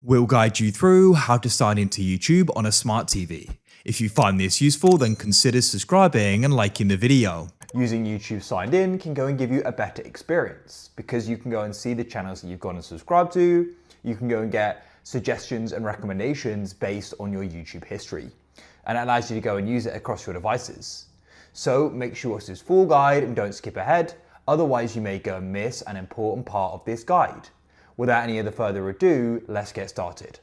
We'll guide you through how to sign into YouTube on a smart TV. If you find this useful, then consider subscribing and liking the video. Using YouTube signed in can go and give you a better experience because you can go and see the channels that you've gone and subscribed to. You can go and get suggestions and recommendations based on your YouTube history. And it allows you to go and use it across your devices. So make sure it's this full guide and don't skip ahead. Otherwise you may go and miss an important part of this guide. Without any other further ado, let's get started.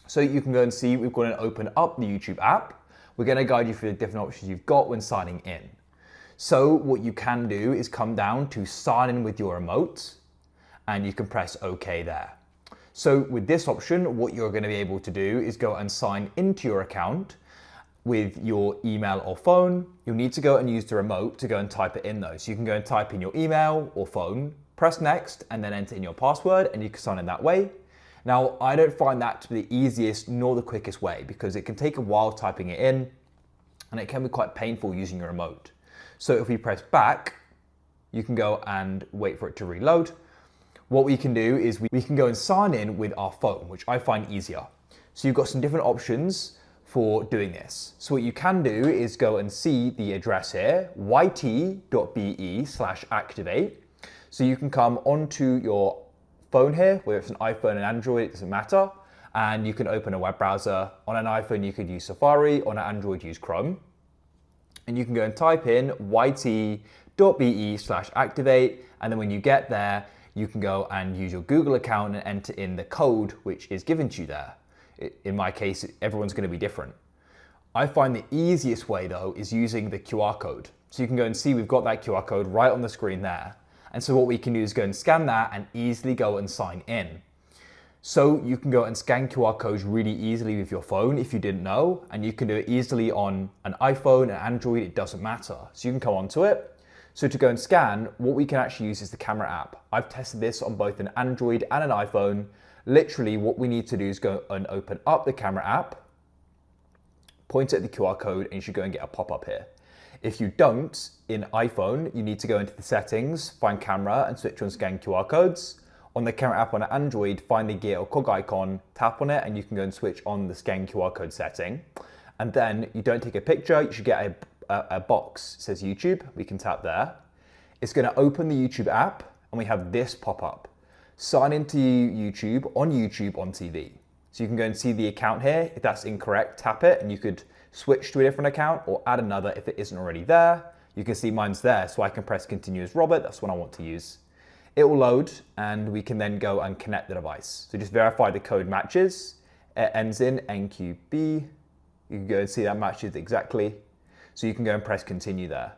So you can go and see we've got to open up the YouTube app. We're going to guide you through the different options you've got when signing in. So what you can do is come down to sign in with your remote and you can press OK there. So with this option, what you're going to be able to do is go and sign into your account with your email or phone. You'll need to go and use the remote to go and type it in though. So you can go and type in your email or phone, press next, and then enter in your password and you can sign in that way. Now, I don't find that to be the easiest nor the quickest way because it can take a while typing it in and it can be quite painful using your remote. So if we press back, you can go and wait for it to reload. What we can do is we can go and sign in with our phone, which I find easier. So you've got some different options for doing this. So what you can do is go and see the address here, yt.be/activate. So you can come onto your phone here, whether it's an iPhone and Android, it doesn't matter. And you can open a web browser. On an iPhone, you could use Safari. On an Android, use Chrome. And you can go and type in yt.be/activate. And then when you get there, you can go and use your Google account and enter in the code which is given to you there. In my case, everyone's going to be different. I find the easiest way though is using the QR code. So you can go and see we've got that QR code right on the screen there. And so what we can do is go and scan that and easily go and sign in. So you can go and scan QR codes really easily with your phone if you didn't know, and you can do it easily on an iPhone, an Android, it doesn't matter. So you can come onto it. So to go and scan, what we can actually use is the camera app. I've tested this on both an Android and an iPhone. Literally what we need to do is go and open up the camera app, point it at the QR code, and you should go and get a pop-up here. If you don't, in iPhone, you need to go into the settings, find camera, and switch on scan QR codes. On the camera app on Android, find the gear or cog icon, tap on it, and you can go and switch on the scan QR code setting. And then you don't take a picture, you should get a box, it says YouTube, we can tap there. It's gonna open the YouTube app, and we have this pop up. Sign into YouTube on TV. So you can go and see the account here. If that's incorrect, tap it, and you could switch to a different account or add another if it isn't already there. You can see mine's there, so I can press continue as Robert, that's what I want to use. It will load and we can then go and connect the device. So just verify the code matches. It ends in NQB. You can go and see that matches exactly. So you can go and press continue there.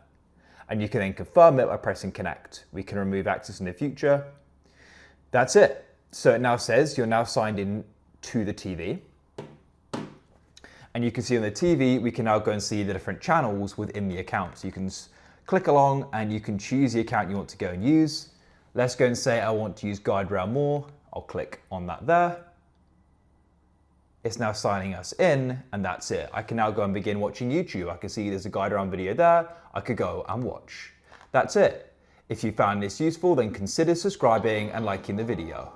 And you can then confirm it by pressing connect. We can remove access in the future. That's it. So it now says you're now signed in to the TV. And you can see on the TV, we can now go and see the different channels within the account. So you can click along and you can choose the account you want to go and use. Let's go and say I want to use GuideRealm more. I'll click on that there. It's now signing us in and that's it. I can now go and begin watching YouTube. I can see there's a GuideRealm video there. I could go and watch. That's it. If you found this useful, then consider subscribing and liking the video.